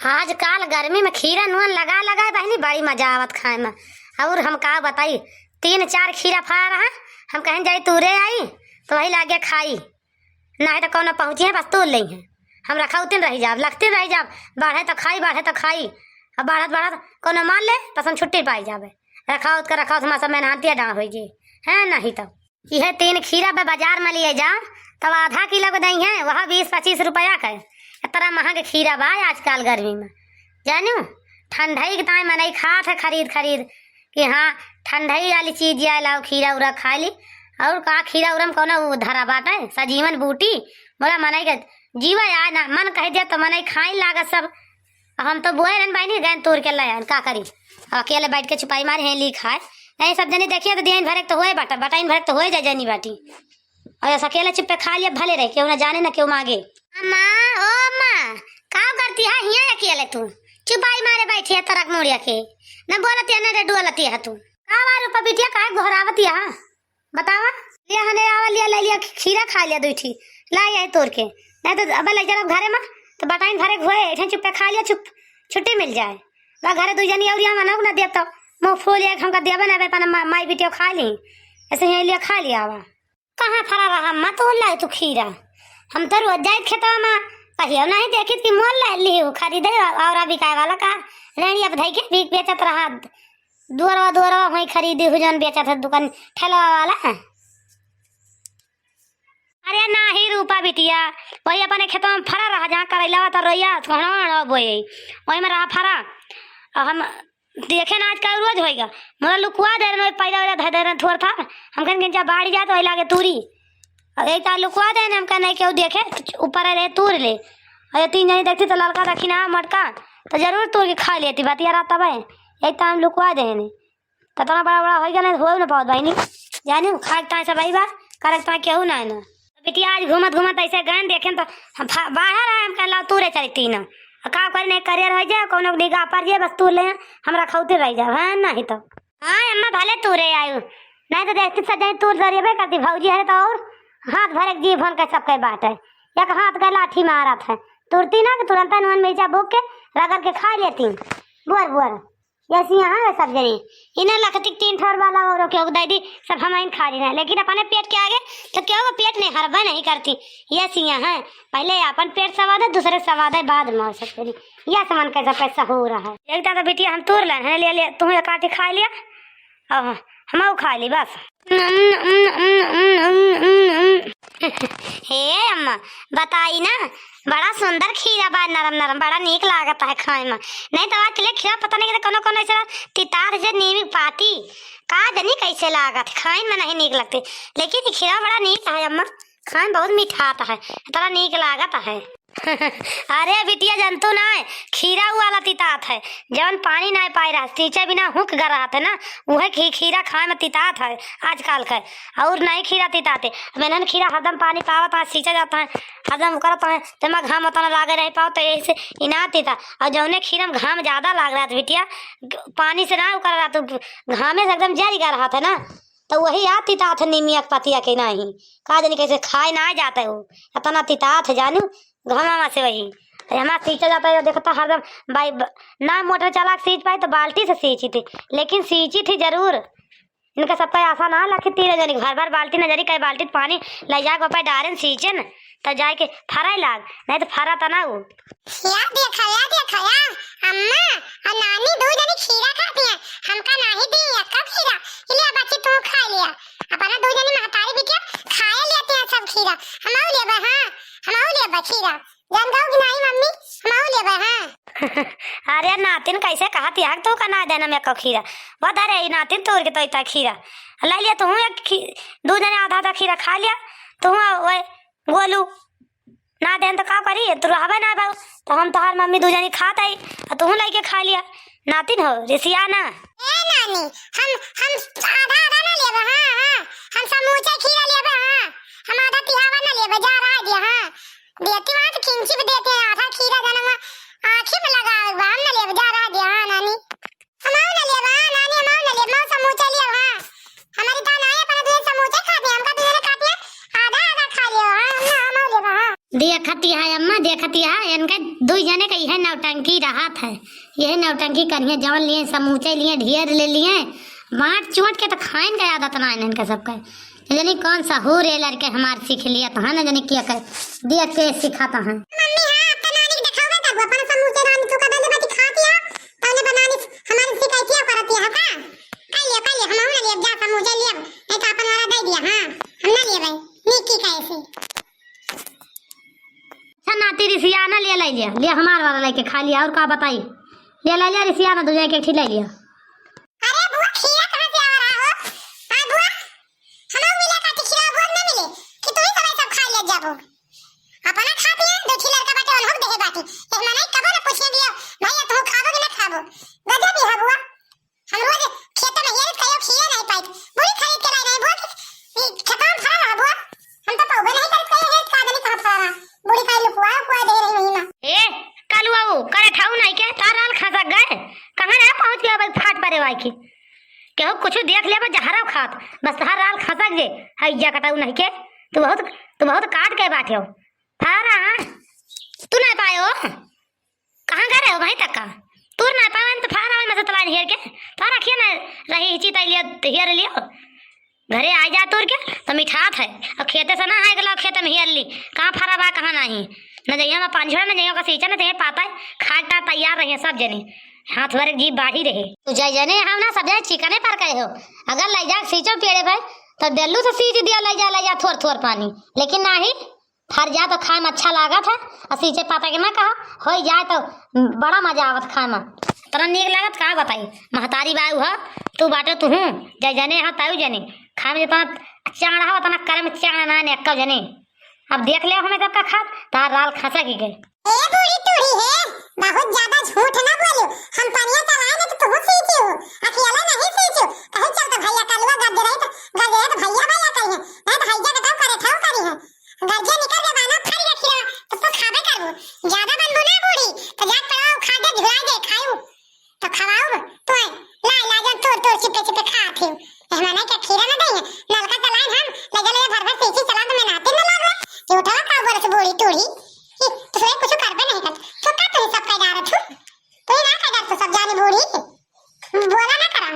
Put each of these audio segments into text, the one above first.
आजकल गर्मी में खीरा नुन लगा लगा बहनी बड़ी मजा आवत खाए में। और हम का बताई 3-4 खीरा फा रहा, हम कहीं जाई तूरे आई तो वही लागे खाई, नहीं तो कौन पहुँची है बस तोड़ ली है। हम रखौतीन रही जाब, लगती रही जाब, बढ़े तो खाई बढ़े तो खाई, अब बढ़त बढ़त कौन मान ले तो हम छुट्टी पाई जाबे। रखावत कर रखावत हमारा सब मेहनतिया डाँ हो जी है नहीं तो यह 3 खीरा पे बाजार में लिए जा तब आधा किलो के दही है वह 20-25 रुपया का। इतना महंगा खीरा बा आजकल गर्मी में, जानू ठंडई के टाइम नहीं खात है खरीद खरीद कि हाँ ठंडई वाली चीज आए लाओ खीरा उरा खा ली। और का खीरा उरम कौन धरा बात है सजीवन बूटी बोला मनई के जीवा आए ना मन कह दिया तो मनई खाई लागत सब। हम तो बोए रन भाई गए तोड़ के लाए का करी, अकेले बैठ के छुपाई मारे हैं ली खाए नहीं सब जनी देखिए तो दिन भरे तो होए बाटा बटाइन भरे तो हो जाए जनी बाटी और अकेले चुप पे खा लिया भले रहे क्यों ना जाने ना क्यों मांगे। अम्मा ओ अम्मा का करती है यहाँ अकेले तू चुपाई मारे बैठी है तरक मोड़िया के न बोलती है न डोलती है तू का वारू पबिटिया का घोरावती है बतावा लिया हने आवा लिया ले लिया खीरा खा लिया दूठी लाई आई तोड़ के नहीं तो अब ले जरा घरे में तो बटाइन भरे घोए ऐठे चुप पे खा लिया चुप छुट्टी मिल जाए बा घरे दू जनी और मना ना दे तो मुँह फूल हमका देवे ना बेपना माई बिटिया खा ली ऐसे ही लिया खा लिया आवा कहाँ फरा रहा मत तो लाई तू खीरा हम तो रोज जाए खेतवा में कहियो नहीं देखी कि मोल ले ली खरीदे और बिकाए वाला का रेणी अब धई के बिक बेचत रहा दुअरवा वही खरीदी हु जन बेचत है दुकान ठेला वाला। अरे नाही रूपा बिटिया वही अपने खेतों में फरा रहा जहाँ करैला तो रोइया थोड़ा बोए वही में रहा फरा हम देखे ना आज का रोज होएगा मोला लुकवा दे रहे पहले धर दे रहे थोड़ा था हम कहें जब बाढ़ जाए तो वही लागे तूरी एक लुकवा दे हम कह नहीं क्यों देखे ऊपर रहे तूर ले और 3 जनी देखती तो लड़का रखी ना मटका तो जरूर तोड़ के खा लेती बात यार तब है एक हम लुकवा दे तो इतना बड़ा बड़ा हो गया हो ना पाओ भाई नहीं जानी खाए सब आई बात करे क्यों ना ना बेटिया आज घूमत घूमत ऐसे गए देखे तो बाहर आए हम कहला तूरे चलती ना का करने करियर हो जाए कौन निगाह पर जाए बस तू ले हम रखौते रह जाए हाँ नहीं तो हाँ अम्मा भले तूरे आयु नहीं तो देखती सजाई तूर जरिए करती भौजी है तो और हाथ भरे जी भन के सबके बात है एक हाथ का लाठी मारत है तुरती ना कि तुरंत नून मिर्चा बोक के रगड़ के खा लेती बुअर जैसे यहाँ है सब जनी इन्हें लखती 3 ठोर वाला और क्यों दादी सब हम खा रही है लेकिन अपने पेट के आगे तो क्यों वो पेट नहीं हरबा नहीं करती ये सिया है पहले अपन पेट सवाद है दूसरे सवाद है बाद में सकते नहीं यह सामान कैसा पैसा हो रहा है एक दादा बेटिया हम तोड़ ले तुम्हें काटी खा लिया और हम खा ली बस। हे अम्मा बताई ना बड़ा सुंदर खीरा बा नरम नरम बड़ा नीक लागत है खाए में नहीं तो आज के खीरा पता नहीं कोनो कोनो ऐसा तितार से नीम पाती का जनी कैसे लागत खाए में नहीं नीक लगती लेकिन खीरा बड़ा नीक है अम्मा खाए में बहुत मीठा आता है इतना नीक लागत है। अरे बिटिया जंतु ना है खीरा वाला तितात है जवन पानी ना पाई रहा सींचे बिना हुक गर रहा था ना वह खीरा खाए में तितात है आजकल का और नहीं खीरा तिताते मैंने खीरा हरदम पानी पावत है सींचा जाता है हरदम करता है तो मैं घाम उतना लागे रह पाओ तो ऐसे इना तिता और जौने खीरा में घाम ज्यादा लाग रहा था बिटिया पानी से ना कर रहा तो घामे से एकदम जल गा रहा था ना तो वही याद तितात है नीमिया पतिया के नहीं का जानी कैसे खाए ना जाता है वो इतना तितात है जानू घामा से वही हमारा सींचा जाता है देखता हरदम भाई ना मोटर चला सींच पाई तो बाल्टी से सींची थी लेकिन सींची थी जरूर इनका सबका आशा ना लखी 3 जनी घर भर बाल्टी नजरी कई बाल्टी पानी ले जाए पापा डारे सींचे न तब जाए के फरा लाग नहीं तो फरा था ना वो या देखा अम्मा और नानी 2 जनी खीरा खाती हैं हमका नहीं दी का खीरा इसलिए बच्ची तू खा लिया अपना 2 जनी महतारी बिटिया खाए लेते हैं सब खीरा हम ले बा हां हम ले बा खीरा जान गाओ कि नहीं मम्मी हम ले बा हां। अरे नातिन कैसे कहा थी तो का ना देना मैं को खीरा बता रहे नातिन तोड़ के तो इतना खीरा ले लिया तू एक 2 जने आधा खीरा खा लिया तू वो गोलू ना देन तो का करी तू रहबे ना बाबू तो हम तोहार मम्मी 2 जनी खात आई तू लेके खा लिया नातिन हो रिसिया ना ए नानी हम आधा ना लेबे हां हम समूचा खीरा लेबे हां हम आधा तिहावा ना लेबे जा रहा दिया हां देती वहां तो किंची भी देते हैं आधा खीरा जाना आंखी में लगा हम ना लेबे जा रहा दिया हां नानी हम ना लेबे नानी हम ना लेबे समूचा लिया हां हमारी तो ना है पर दो समूचे खाते हमका तो खाते आधा खा लियो हां हम लेबे हां देखती है अम्मा देखती खतिया इनके दो जने का यह नौटंकी राहत है, यह नौटंकी करिए जवन लिए समूचे लिए ढेर ले लिए बांट चोट के तो खाइन का आदत ना है इनका सबका। जानी कौन सा हो रे लड़के हमार सीख लिया तो ना जानी क्या कर देख के सिखाता है। मम्मी हां अपना नानी दिखाओगे तब अपन समूचे रानी तो का दादी बाती खाती है तौने बनानी हमारी शिकायत किया करती है का कल हम ना ले जा समूचे लिए नहीं तो अपन वाला दे दिया। हां हम ना लिए भाई नीकी कैसे अच्छा नाती रिसियाना ले लिया हमार वाला लेके खा लिया और का बताई ले लिया रिसियाना दो जाके खिला लिया। अरे बुआ खीरा कहां से आ रहा हो? हां बुआ हमें मिला का खीरा बुआ न मिले कि तू ही सब खा ले जाबो अपना खाती है दो खिलर का बाटे और देहे बाटी एक मने कब न पूछ दिया भैया तू खाबो कि न खाबो गजब है बुआ। हम रोज खेत में हेर कयो खीरा नहीं पाई बुरी खरीद के लाई नहीं बुआ खेत में फरा रहा बुआ हम तो पाओगे नहीं कर कहीं हेर का नहीं कहां फरा बुरी खाई लुकवा कुआ दे रही महीना ए कलुआऊ करे ठाऊ नहीं के ताराल खसक गए कहां रे पहुंच गया बस फाट परे वाई की केहू कुछ देख ले बस जहरा खात बस हर राल खसक जे हैया कटाऊ नहीं के तू बहुत काट के बैठे हो फारा तू नहीं पायो कहां गए हो भाई तक का तू नहीं पावन तो फारा में से तलान हेर के तारा किए ना रही चिता लिया हेर लियो घरे आ जा तोर के तो मिठात है और खेते से ना है गला खेत में हेर ली कहां फारा बा कहां नहीं न जइया में पांच न जइया का सींचा न ते पाता खाटा तैयार रहे सब जने हाथ भर जीभ बाढ़ी रहे तू जाय जने हम ना सब जाए चिकने पर कहे हो अगर ले जा सींचो पेड़े भाई तो डेल्लू से सींच दिया ले जा थोड़ थोड़ पानी लेकिन नहीं फर जा तो खाए में अच्छा लागत है और सींचे पाता के ना कहा हो जाए तो बड़ा मजा आवत खाए में तोरा नीक लागत का बताई महतारी बाऊ ह तू बाटे तू जाय जने हा ताऊ जने खाए में जितना चाड़ा हो उतना करे में चाड़ा ना ने अक्का जने अब देख ले हमें सबका खात तार राल खसा की गए। ए बूढ़ी टूढ़ी है बहुत ज्यादा झूठ ना बोलो हम पानिया चलाए ना तो तू सींची हो अकेला नहीं सींचो कहे चल तो भैया कलवा गद रहे तो भैया कही है नहीं तो भैया का करे ठाव करी है गरजे निकल दे बाना फाड़ी रखियो तो तू खाबे करबो ज्यादा बनबो ना बूढ़ी तो जा पड़ाओ खा दे झुला दे खाऊ तो खवाओ तो ला जा तोड़ चिपे खाथे मेहमान के खीरा ना दे नलका चलाए हम ले भर भर सींची चला तो मैं नाते ना लागे ये उठा का बरस बूढ़ी टूढ़ी तो ये कुछ करबे नहीं कर तो का तू सब कह डारत हो तू ना कह डारत सब जाने बूढ़ी बोला ना करा।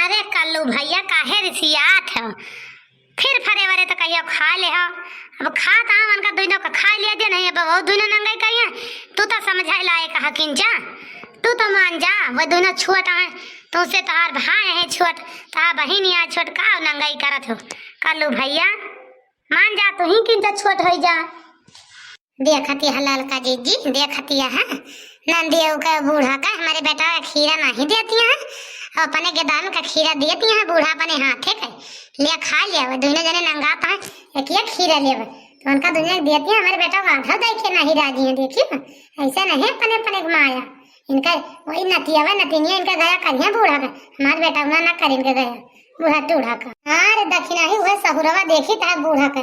अरे कल्लू भैया काहे रिसियात है फिर फरे वरे तो कहियो खा ले हो अब खात हम उनका दोनों का खा लिया दे नहीं अब वो दोनों नंगाई करिए तू तो समझाई लाए कहा किंजा तू तो मान जा वो दोनों छोट है तो से तार भाई है छोट ता बहन या छोट का नंगाई करत हो कल्लू भैया मान जा तू ही किंजा छोट हो जा देखती हलाल का जीजी देखती है नंदियों का बूढ़ा का हमारे बेटा का खीरा नहीं देती है अपने गेदान का खीरा देती है बूढ़ा अपने हाथे का ले खा लिया वो दोनों जने नंगाता है एक ये खीरा ले तो उनका दुनिया देती है हमारे बेटा को आधा देखे नहीं राजी है देखिए ऐसा नहीं अपने अपने माया इनका वही नतिया नतीनिया इनका गया करिए बूढ़ा का हमारे बेटा ना कर इनका गया बूढ़ा टूढ़ा का अरे दक्षिणा ही हुआ सहुरवा देखी था बूढ़ा का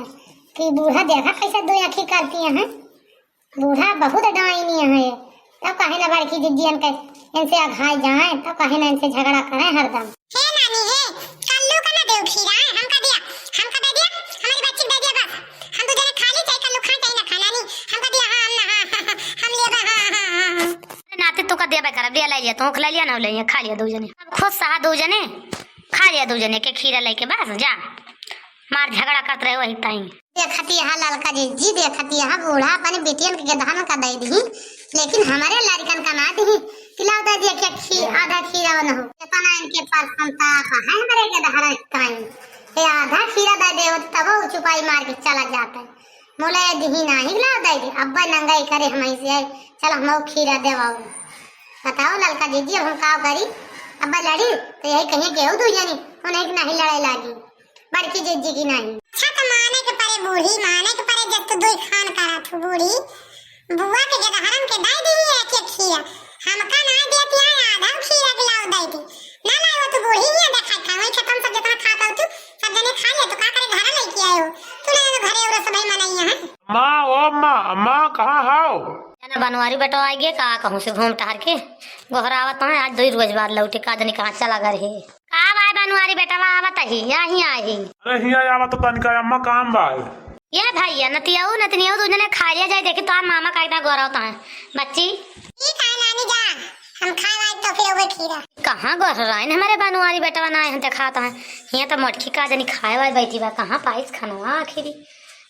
कि बूढ़ा देखा कैसे दो आँखी करती है बूढ़ा बहुत डाइनी है तब कहे ना बड़की जिज्जी इनसे अघाई जाए तब कहे ना इनसे झगड़ा करें हरदम। हे नानी है कल्लू का ना देव खीरा है हमका दे दिया हमारी बच्ची दे दिया बस हम तो जने खा ली चाहे कल्लू खाए चाहे ना खाना नहीं हमका दिया हम ले नाते तो का देबे कर दिया ले लिया तो खा लिया ना ले खा लिया दो जने अब खुद सहा दो जने खा लिया दो जने के खीरा लेके बस जा मार झगड़ा करते रहे वही टाइम देखती है लड़का जी देखती है बूढ़ा अपने बेटियन के धान का दे दी लेकिन हमारे लड़कन का ना दी खिलाओ दे दिया क्या आधा खीरा न हो पता इनके पास क्षमता है हमारे के धारा टाइम ये आधा खीरा दे दे तब वो चुपाई मार के चला जाता है मोला दी नहीं खिलाओ दे दी अब्बा नंगाई करे हम ऐसे चल हम खीरा देवाओ बताओ लड़का जी हम का करी अब्बा लड़ी तो यही कहीं गेहूं दू जानी उन्हें नहीं लड़ाई लागी बड़की जिज्जी की नहीं अच्छा तो माने के परे बूढ़ी माने के परे जब तो दो खान करा थू बूढ़ी बुआ के जगह हरम के दाई दी है के खीरा हमका ना देती है आधा खीरा खिलाओ दाई थी ना ना वो तो बूढ़ी ही देखा था वही खत्म सब जितना खाता हो तू सब जने खा ले तो का करे घर लेके आए हो तू ना तो घरे और सब मनाई है माँ ओ माँ कहाँ हो ना बनवारी बेटा आएगे का कहूँ से घूम टहर के गोहरावत है आज 2 रोज बाद लौटे का जनी कहाँ चला घर है का भाई बनवारी बेटा आवत ही यहीं आई अरे हिया आवा तो तनिका अम्मा काम बा ये भैया नतियाऊ नतनियाऊ तुझे ने खा लिया जाए देखी तो मामा का इतना गौरव होता है बच्ची ठीक है नानी जान, हम खाए वाए तो फिर वो खीरा। कहाँ गौर रहा है हमारे बनवारी बेटा बनाए हैं दिखाता है यहाँ तो मटकी का जनी खाए वाले बैठी बा कहाँ पाइस खाना आखिरी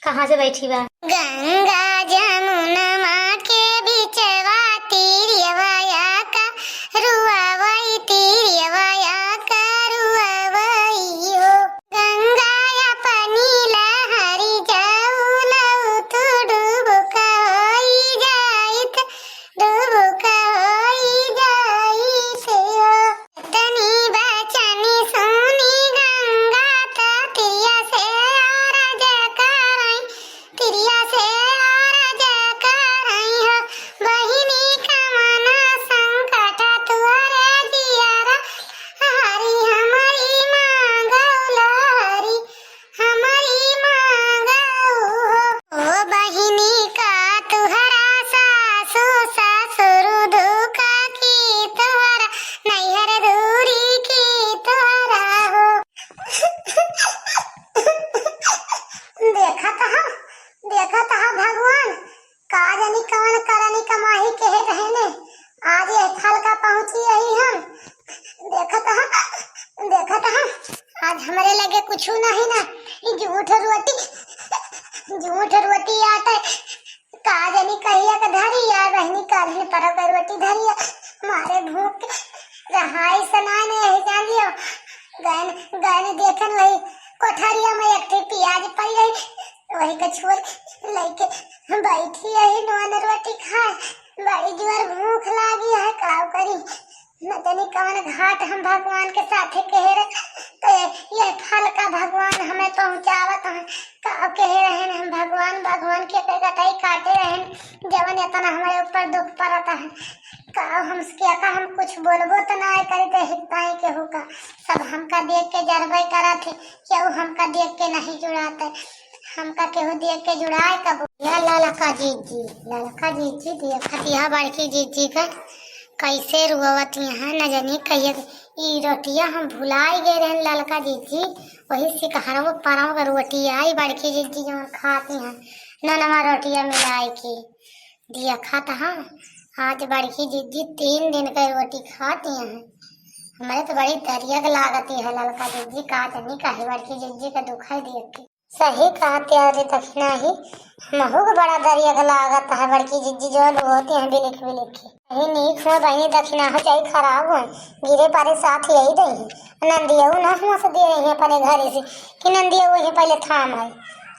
कहाँ से बैठी बा गंगा जमुना के बिचवा तीरियवाया का रुआवई तीरियवाया का रुआवई हो गंगा अपनी लहरी जाऊलऊ तू डूबका होई जाइत डूबका होई जाइत हो तनी बचनी सुनी गंगा ततिया से आरज करई तिरिया से आरज करई हो बहिनी कमना संकट तुहरे जियारा हरी हमारी मांगौलहरी हमारी मांगौ हो बहिनी का तुहरा सासु ससुर दुख की तुहरा नैहर दूरी की तुहरा हो देखत हा भगवान का जानी कवन करनी कमाही कहे रहने आज ये फल का पहुंची यही हम देखत हा आज हमारे लगे कुछ नहीं ना ये झूठ रोटी आटे का जानी कहिया का धरी या बहनी काली पर रोटी धरिया मारे भूख रहाई सनाए ने यही जान लियो गैन देखन वही कोठरिया में एक प्याज पड़ी रही वही कछुआ लेके बैठी यही नॉन रोटी खाए बड़ी जोर भूख लागी है का करी न जानी कौन घाट हम भगवान के साथे कह रहे तो ये फल का भगवान हमें पहुंचावत है का कह रहे हम भगवान के कटाई काटे रहे जवन इतना हमारे ऊपर दुख पड़ता है का हम हम कुछ बोलबो तो ना करते हिताई के होगा सब हमका देख के जरबे करा थे क्यों हमका देख के नहीं जुड़ाते हमका केहू देख के जुड़ाए कब या ललका जीजी देखतिया बड़की जीजी का कैसे रुआवत यहाँ न जानी कहिए ई रोटिया हम भुलाई गए रहन ललका जीजी वही सिकहरवा परवा का रोटी आई बड़की जीजी जो खाती हैं ननमा रोटिया मिलाई के दिया खाता हाँ आज बड़की जीजी 3 दिन का रोटी खाती हैं हमारे तो बड़ी दरिया लागती है ललका जीजी का तनी काहे बड़की जीजी का दुखाई देख के सही कहा त्यारे दक्षिणा ही महू को बड़ा दरिया लागत है बड़की जीजी जो होती है बिलिख यही नीक हुआ बहनी दक्षिणा हो चाहे खराब हो गिरे पारे साथ यही रही नंदिया ना हुआ से दे रही है अपने घर से कि नंदिया वही पहले थाम है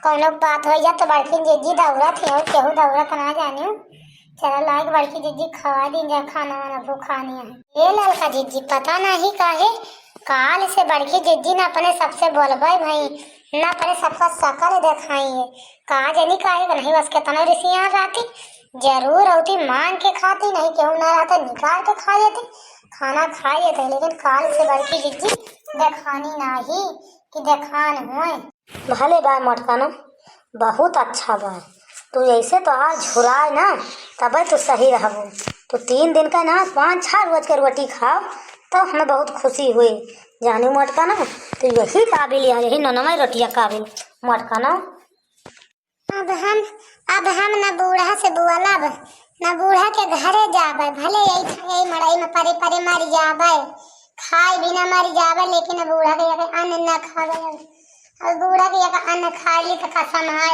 कौनो बात हो जाए तो बड़की जीजी दौड़ा थी और केहू दौड़ा तो ना जाने चला लाइक बड़की जीजी खवा दी जा खाना वाना भूखानी है ये ललका जीजी पता नहीं काहे काल से बड़की जीजी ने अपने सबसे बोलबाई भाई ना अपने सबका शकल दिखाई है कहा जानी काहे नहीं बस कितना रिसियाँ रहती जरूर होती मान के खाती नहीं क्यों ना रहता निकाल के खा लेते खाना खा लेते लेकिन काल से बड़की जीजी दिखानी नहीं कि दिखान हुए भले बा मटकाना बहुत अच्छा बा तू ऐसे तो आज झुराए ना तब तो सही रहबो तो 3 दिन का ना 5-6 रोज के रोटी खाओ तो हमें बहुत खुशी हुई जानी मटका ना तो यही काबिल है यही ननमा रोटिया काबिल मटका ना अब हम न बूढ़ा से बुआलब न बूढ़ा के घरे जाबे भले यही मड़ई में परे परे मर जाबे खाए बिना मर जाबे लेकिन बूढ़ा के अन्न न खावे और बूढ़ा के अन्न खा ली तो कसम है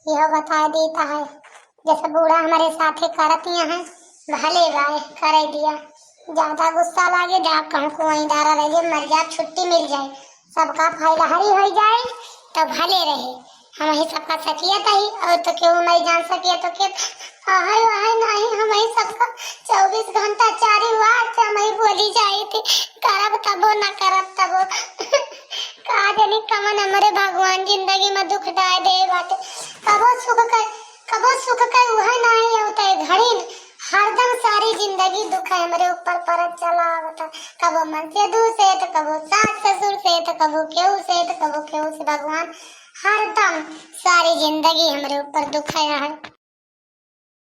यह बता देता है जैसे बूढ़ा हमारे साथे करती हैं भले भाई कर दिया ज्यादा गुस्सा लागे डाक कहूँ को वहीं डारा रहे मर जाए छुट्टी मिल जाए सबका फायदा हरी हो जाए तो भले रहे हम ही सबका सकिया ही और तो क्यों नहीं जान सकिए तो क्यों नहीं हम ही सबका 24 घंटा 4 बार से हम ही बोली जाए थे करब तबो न करब तबो कहा जानी कमन हमारे भगवान जिंदगी में दुख डाल दे बाटे कबो सुख का वह नहीं होता है घड़ी हरदम सारी जिंदगी दुख है हमारे ऊपर पर चला होता कबो मन से दूर से तो कबो सास ससुर से तो कबो केहू से तो कबो केहू से भगवान हरदम सारी जिंदगी हमारे ऊपर दुख है।